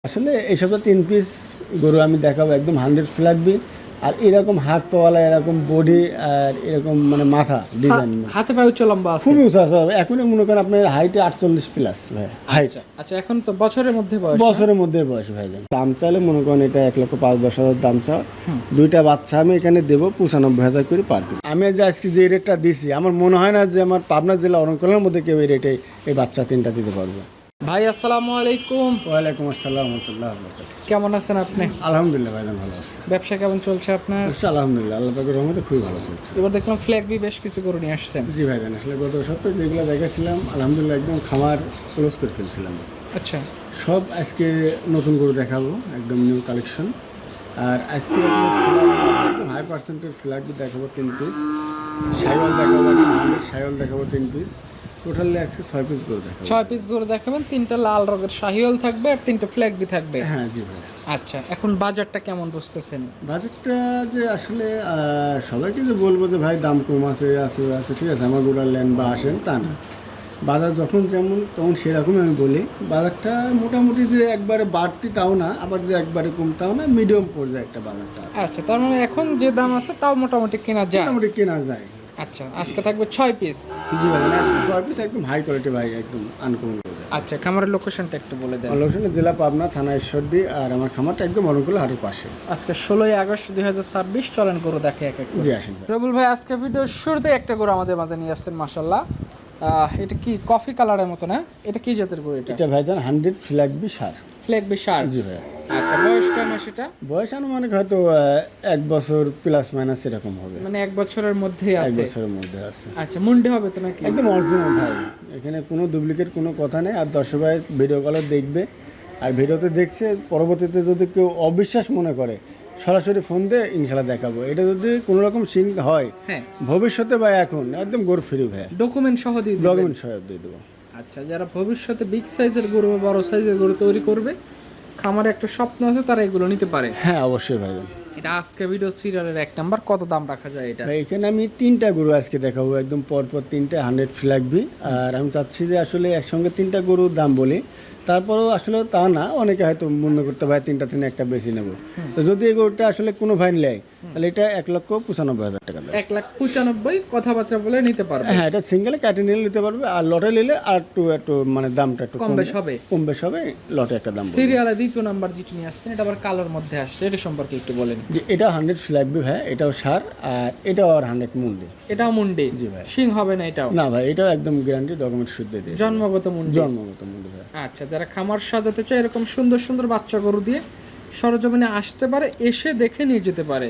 আসলে এইসব 3 পিস গরু আমি দেখাবো একদম 100 ফ্ল্যাগবি আর এরকম হাত পাওয়ালা এরকম বডি আর এরকম মানে মাথা ডিজাইন হাতে পায়ে উচ্চ লম্বা আছে। খুবই উঁচা আছে। এখনই মনে করেন আপনার হাইটে 48 প্লাস ভাই হাইট। আচ্ছা এখন তো বছরের মধ্যে বয়স না? বছরের মধ্যে বয়স ভাইজান। দাম চাইলে মনে করেন এটা 1,05,10,000 দাম চাও। দুইটা বাচ্চা আমি এখানে দেবো 95,000 করে পার পিস। আমি যে আজকে যে রেটটা দিছি আমার মনে হয় না যে আমার পাবনা জেলা অরণকলার মধ্যে কেউ এই রেটে এই বাচ্চা 3টা দিতে পারবে। ভাই আসসালামু আলাইকুম। ওয়ালাইকুম আসসালাম ওয়া রাহমাতুল্লাহি ওয়া বারাকাতুহু। কেমন আছেন আপনি? আলহামদুলিল্লাহ ভাইজান ভালো আছে। ব্যবসা কেমন চলছে আপনার? আলহামদুলিল্লাহ আল্লাহ পাকের রহমতে খুবই ভালো চলছে। এবার দেখলাম ফ্ল্যাগ বি বেশ কিছু করে নিয়ে আসছেন। জি ভাইজান, আসলে গত সপ্তাহে যেগুলো দেখেছিলাম আলহামদুলিল্লাহ একদম খামার ক্লোজ করে ফেলছিলাম। আচ্ছা সব আজকে নতুন করে দেখাবো, একদম নিউ কালেকশন। আর আজকে একদম হাই পার্সেন্টের ফ্ল্যাগ দেখাবো 3 পিস, সাইওয়াল দেখাবো, একদম 100 সাইওয়াল দেখাবো 3 পিস। টোটালি আজকে 6 পিস করে দেখাবো। 6 পিস করে দেখাবেন, 3টা লাল রঙের শাহিওয়াল থাকবে আর 3টা ফ্ল্যাগ বি থাকবে। হ্যাঁ জি ভাই। আচ্ছা এখন বাজারটা কেমন বুঝতেছেন? বাজেটটা যে আসলে সবাইকে যে বলবো যে ভাই দাম কম আছে আছে আছে ঠিক আছে আমার গোড়ার লেন বা আসেন তা না। বাজার যখন যেমন তখন সেরকম আমি বলি। বাজারটা মোটামুটি যে একবারে বাড়তি তাও না, আবার যে একবারে কম তাও না, মিডিয়াম পর্যায়ে একটা বাজারটা আছে। আচ্ছা তার মানে এখন যে দাম আছে তাও মোটামুটি কেনা যায়। মোটামুটি কেনা যায়। আচ্ছা আজকে থাকবে 6 পিস। জি ভাই, আজকে 6 পিস একদম হাই কোয়ালিটি ভাই, একদম আনকমন। আচ্ছা খামারের লোকেশনটা একটু বলে দেন। লোকেশনে জেলা পাবনা, থানা ঈশ্বরদী, আর আমার খামারটা একদম অরণকুলা হাটের পাশে। আজকে 16 আগস্ট 2026 চলেন গরু দেখে এক এক করে। জি আসেন ভাই। রবুল ভাই আজকে ভিডিও শুরুতে একটা গরু আমাদের মাঝে নিয়ে আসছেন মাশাআল্লাহ। এটা কি কফি কালারের মতো না? এটা কি জাতের গরু এটা? এটা ভাইজান 100 ফ্ল্যাগবি সার। ফ্ল্যাগ বিশাল। জি ভাই। আচ্ছা বয়স কয় মাস এটা? বয়স আনুমানিক হয়তো 1 বছর প্লাস মাইনাস এরকম হবে। মানে 1 বছরের মধ্যেই 1 আছে। বছরের মধ্যে আছে। আচ্ছা মুন্ডি হবে তো নাকি? একদম অরিজিনাল ভাই, এখানে কোনো ডুপ্লিকেট কোনো কথা নেই। আর দর্শক ভাই ভিডিও কলে দেখবে, আর ভিডিওতে দেখছে, পরবর্তীতে যদি কেউ অবিশ্বাস মনে করে সরাসরি ফোন দিয়ে ইনশাল্লাহ দেখাবো। এটা যদি কোনো রকম সিং হয় হ্যাঁ ভবিষ্যতে বা এখন একদম গরু ফ্রি ভাই, ডকুমেন্ট সহ দিয়ে দিবেন। ডকুমেন্ট সহ দিয়ে দেবো। আচ্ছা যারা ভবিষ্যতে বিগ সাইজের গরু বা বড় সাইজের গরু তৈরি করবে, খামারে একটা স্বপ্ন আছে, তারা এগুলো নিতে পারে। হ্যাঁ অবশ্যই ভাইজান। এটা আজকে ভিডিও সিরিয়ালের 1 নাম্বার। কত দাম রাখা যায় এটা? ভাই এখানে আমি 3টা গরু আজকে দেখাবো, একদম পরপর 3টা 100 ফ্ল্যাগবি। আর আমি চাচ্ছি যে আসলে একসঙ্গে 3টা গরুর দাম বলি, তারপরেও আসলে তা না, অনেকে হয়তো মনে করতে ভাই 3টা একটা বেশি নেবো। তো যদি এই গরুটা আসলে কোনো ভাই নেয় তাহলে এটা 1,95,000 টাকা দেয়। 1,95,000 কথাবার্তা বলে নিতে পারবে। হ্যাঁ এটা সিঙ্গেলে কাটে নিলে নিতে পারবে, আর লটে নিলে আর একটু মানে দামটা একটু কম বেশ হবে। কম বেশ হবে, লটে একটা দাম বলবো। সিরিয়ালে 2 নাম্বার যেটি নিয়ে আসছেন এটা আবার কালোর মধ্যে আসছে, এটা সম্পর্কে একটু বলেন। যে এটা 100 ফ্ল্যাগবি ভাই, এটাও সার, আর এটাও আর 100 মুন্ডি। এটাও মুন্ডি? জি ভাই। সিং হবে না এটাও? না ভাই, এটাও একদম গ্যারান্টি, ডকুমেন্ট শুদ্ধ দিয়ে জন্মগত মুন্ডি? জন্মগত মুন্ডি ভাই। আচ্ছা যারা খামার সাজাতে চায় এরকম সুন্দর সুন্দর বাচ্চা গরু দিয়ে সরজমিনে আসতে পারে, এসে দেখে নিয়ে যেতে পারে।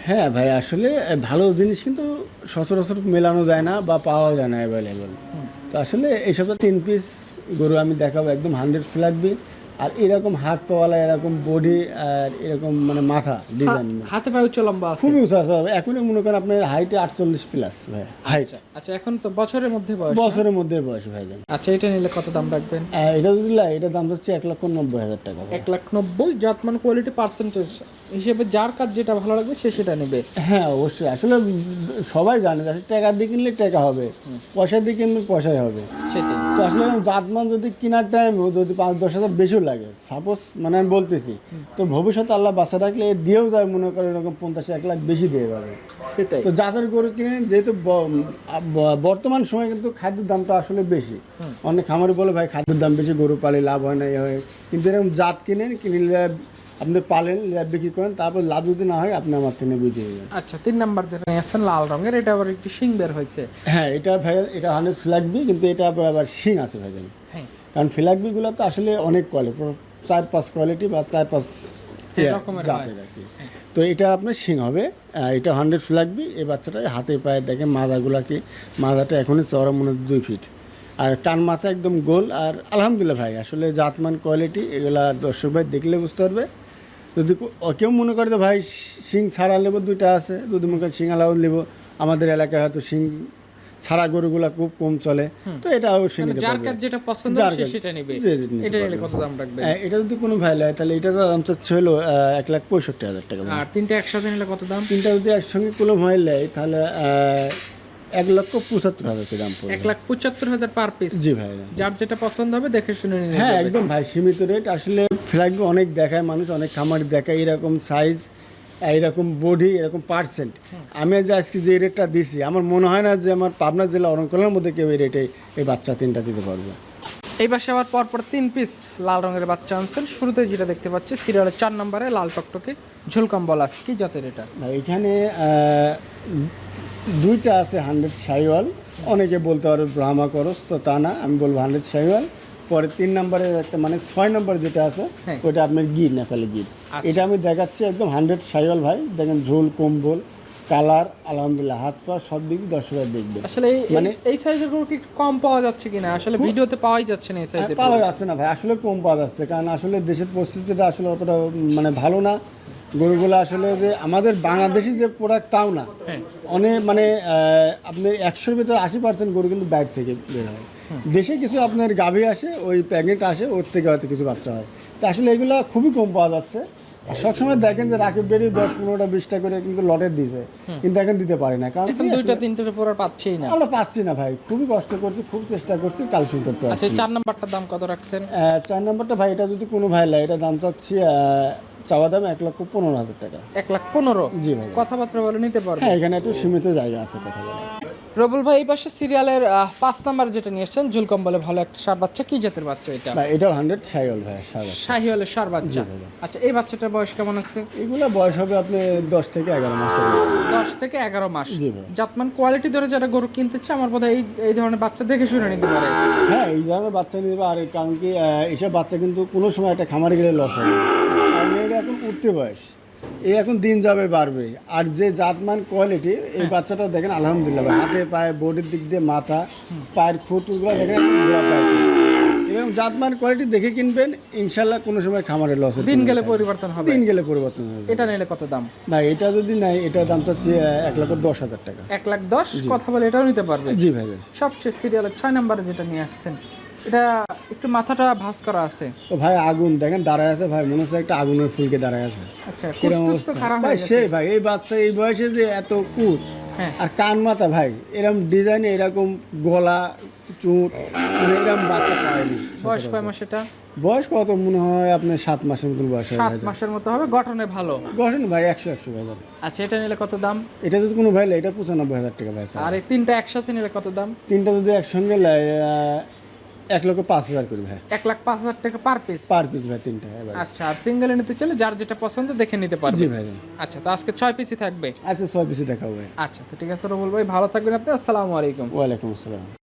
হ্যাঁ ভাই, আসলে ভালো জিনিস কিন্তু সচরাচর মেলানো যায় না বা পাওয়া যায় না অ্যাভেলেবেল। তো আসলে এইসব 3 পিস গরু আমি দেখাবো একদম 100 ফ্ল্যাগবি আর এরকম হাত পাওয়ালা এরকম বডি আর এরকম মানে মাথা ডিজাইন হাতে পায়ে উচ্চ লম্বা আছে। খুবই উঁচা আছে। এখনই মনে করেন আপনার হাইটে 48 প্লাস ভাই হাইট। আচ্ছা এখন তো বছরের মধ্যে বয়স না? বছরের মধ্যে বয়স ভাইজান। আচ্ছা এটা নিলে কত দাম রাখবেন? এটা যদি এটা দাম হচ্ছে 1,90,000 টাকা ভাই। 1,90,000 জাতমান কোয়ালিটি পার্সেন্টেজ হিসেবে যার কাজ যেটা ভালো লাগবে সে সেটা নেবে। হ্যাঁ অবশ্যই, আসলে সবাই জানে যে টাকা দিয়ে কিনলে টাকা হবে, পয়সা দিয়ে কিনলে পয়সাই হবে। সেটাই তো আসলে এরকম জাতমান যদি কেনার টাইম যদি 5-10 হাজার বেশিও লাগে, সাপোজ মানে আমি বলতেছি, তো ভবিষ্যতে আল্লাহ বাচ্চা রাখলে এ দিয়েও যায় মনে করেন এরকম 50-1 লাখ বেশি দিয়ে যাবে। সেটাই। তো জাতের গরু কিনে, যেহেতু বর্তমান সময় কিন্তু খাদ্যের দামটা আসলে বেশি। অনেক খামারি বলে ভাই খাদ্যের দাম বেশি, গরু পালে লাভ হয় না, এ হয়। কিন্তু এরকম জাত কিনলে আপনি পালেন, ল্যাব বিক্রি করেন, তারপর লাভ যদি না হয় আপনি আমার থেকে বুঝিয়ে যাবেন। আচ্ছা 3 নাম্বার যেটা নিয়ে আসছেন লাল রঙের, এটা আবার একটু শিং বের হয়েছে। হ্যাঁ এটা ভাই, এটা 100 ফ্ল্যাগবি, কিন্তু এটা আবার শিং আছে ভাই। হ্যাঁ কারণ ফ্ল্যাগবিগুলো তো আসলে অনেক কোয়ালিটি, 4-5 কোয়ালিটি বা 4-5 রকমের জাতের আর কি। তো এটা আপনার শিং হবে। এটা 100 ফ্ল্যাগবি। এই বাচ্চাটা হাতে পায়ে দেখে মাথাগুলাকে, মাথাটা এখনই চওড়া মনে হয় 2 ফিট, আর কান মাথা একদম গোল। আর আলহামদুলিল্লাহ ভাই, আসলে জাতমান কোয়ালিটি এগুলা দর্শক ভাই দেখলে বুঝতে পারবে। যদি কেউ মনে করে তো ভাই শিং ছাড়া নেবো, 2টা আছে, যদি মনে করেন শিঙালাও নেবো, আমাদের এলাকায় হয়তো শিং ছাড়া গরুগুলা খুব কম চলে, তো এটা অবশ্যই নিতে যার পারবে। কাজ যেটা পছন্দ সে সেটা নেবে। এটা নিলে কত দাম রাখবেন? এটা যদি কোনো ভাই নেয় তাহলে এটা দাম চাচ্ছে হলো 1,65,000 টাকা। আর 3টা একসাথে নিলে কত দাম? 3টা যদি একসঙ্গে কোনো ভাই নেয় তাহলে 1,75,000 করে দাম পড়বে। 1,75,000 পার পিস। জি ভাই। যার যেটা পছন্দ হবে দেখে শুনে নিয়ে হ্যাঁ যাবে। একদম ভাই, সীমিত রেট। আসলে ফ্ল্যাগবি অনেক দেখায় মানুষ, অনেক খামার দেখায় এরকম সাইজ, এইরকম বডি, এরকম পার্সেন্ট। আমি যে আজকে যে রেটটা দিছি, আমার মনে হয় না যে আমার পাবনা জেলা অরণকলার মধ্যে কেউ এই রেটে এই বাচ্চা 3টা দিতে পারবে। এই পাশে আবার পরপর 3 পিস লাল রঙের বাচ্চা আনছেন। শুরুতে যেটা দেখতে পাচ্ছি সিরিয়ালের 4 নম্বরে লাল টকটকে ঝুলকম্বল আছে, কি জাতের এটা? ভাই এখানে 2টা আছে 100 শাইওয়াল। অনেকে বলতে পারবে ব্রাহ্মা করস, তো তা না, আমি বলবো 100 শাইওয়াল। পরে 3 নম্বরে একটা মানে 6 নম্বর যেটা আছে হ্যাঁ। ওইটা আপনার গির, নেপালি গির। এটা আমি দেখাচ্ছি একদম 100 শাইওয়াল ভাই। দেখেন ঝোল, কম্বল, কালার, আলহামদুলিল্লাহ হাত পা সব দিক দর্শকরা দেখবে। আসলে মানে এই সাইজের গরু কি একটু কম পাওয়া যাচ্ছে কিনা? আসলে ভিডিওতে পাওয়াই যাচ্ছে না এই সাইজের। পাওয়া যাচ্ছে না ভাই, আসলে কম পাওয়া যাচ্ছে, কারণ আসলে দেশের পরিস্থিতিটা আসলে অতটা মানে ভালো না। গরুগুলো আসলে যে আমাদের বাংলাদেশি যে প্রোডাক্ট তাও না, অনেক মানে আপনার 100-র ভিতরে 80% গরু কিন্তু বাইরে থেকে বের হয়। দেশে কিছু আপনার গাভী আসে, ওই প্রেগনেন্ট আসে, ওর থেকে হয়তো কিছু বাচ্চা হয়। তো আসলে এগুলো খুবই কম পাওয়া যাচ্ছে। আর সবসময় দেখেন যে রাকিব বেরি 10-15টা 20টা করে কিন্তু লটের দিছে, কিন্তু এখন দিতে পারে না, কারণ এখন 2টা 3টার উপর আর পাচ্ছেই না। আমরা পাচ্ছি না ভাই। খুবই কষ্ট করছি, খুব চেষ্টা করছি, কালেকশন করতে পারছি। আচ্ছা 4 নাম্বারটার দাম কত রাখছেন? 4 নম্বরটা ভাই, এটা যদি কোনো ভাই লাই, এটা দাম চাচ্ছি চাওয়া দাম 1,15,000 টাকা। 1,15,000? জি ভাই। কথাবার্তা বলে নিতে পারবে? হ্যাঁ এখানে একটু সীমিত জায়গা আছে কথা বলা। রবুল ভাই, এই পাশে সিরিয়ালের 5 নাম্বার যেটা নিয়ে এসেছেন ঝুলকম্বলে ভালো একটা সার বাচ্চা, কি জাতের বাচ্চা এটা? ভাই এটাও 100 শাইওয়াল ভাই, সাদা। শাহিওয়ালের সার বাচ্চা। আচ্ছা এই বাচ্চাটার বয়স কেমন আছে? এগুলো বয়স হবে আপনি 10 থেকে 11 মাসের। 10 থেকে 11 মাস। জি ভাই। জাতমান কোয়ালিটি ধরে যারা গরু কিনতে চায় আমার বোধহয় এই ধরনের বাচ্চা দেখে শুনে নিতে পারে। হ্যাঁ এই ধরনের বাচ্চা নিবে। আর কারণ কি এইসব বাচ্চা কিন্তু কোনো সময় একটা খামারে গেলে লস হয়, কারণ এটা এখন উঠতে বয়স, এই এখন দিন যাবে বাড়বে। আর যে জাতমান কোয়ালিটি এই বাচ্চাটা দেখেন আলহামদুলিল্লাহ ভাই, হাতে পায়ে বডির দিক দিয়ে মাথা পায়ের খুঁটগুলো দেখেন ঘোরা পায়। এবং জাতমান কোয়ালিটি দেখে কিনবেন, ইনশাল্লাহ কোনো সময় খামারে লস দিন গেলে পরিবর্তন হবে। দিন গেলে পরিবর্তন হবে। এটা নিলে কত দাম? না এটা যদি নাই, এটার দামটা হচ্ছে 1,10,000 টাকা। 1,10,000 কথা বলে এটাও নিতে পারবে? জি ভাই। সবচেয়ে সিরিয়ালের 6 নম্বরে যেটা নিয়ে আসছেন, এটা একটু মাথাটা ভাঁজ করা আছে। তো ভাই আগুন দেখেন দাঁড়ায় আছে ভাই, মনে হচ্ছে একটা আগুনের ফুলকে দাঁড়ায় আছে। আচ্ছা কিরকম কুচটুচ তো অবস্থা? খারাপ ভাই হয়ে গেছে। সেই ভাই এই বাচ্চা এই বয়সে যে এত কুচ হ্যাঁ। আর কান মাথা ভাই, এরকম ডিজাইনে এরকম গলা চুট, মানে এরকম বাচ্চা পায়নি। বয়স কয় মাস এটা? বয়স কত মনে হয় আপনার 7 মাসের মতন বয়স হয় 7 ভাই। মাসের মতো হবে, গঠনে ভালো। বসেন ভাই 100 ভাই। আচ্ছা এটা নিলে কত দাম? এটা যদি কোনো ভাই লাই, এটা 95,000 টাকা ভাই। আর এই তিনটা একসাথে নিলে কত দাম? তিনটা যদি একসঙ্গে লাই 1,05,000 করে ভাই। 1,05,000 টাকা পার পিস? পার পিস ভাই 3টা। আচ্ছা আর সিঙ্গেলে নিতে চাইলে যার যেটা পছন্দ দেখে নিতে পারবে? জি ভাই। আচ্ছা তো আজকে 6 পিসই থাকবে? আচ্ছা 6 পিসই দেখাবো ভাই। আচ্ছা তো ঠিক আছে রবুল ভাই, ভালো থাকবেন আপনি। আসসালামু আলাইকুম। ওয়ালাইকুম আসসালাম।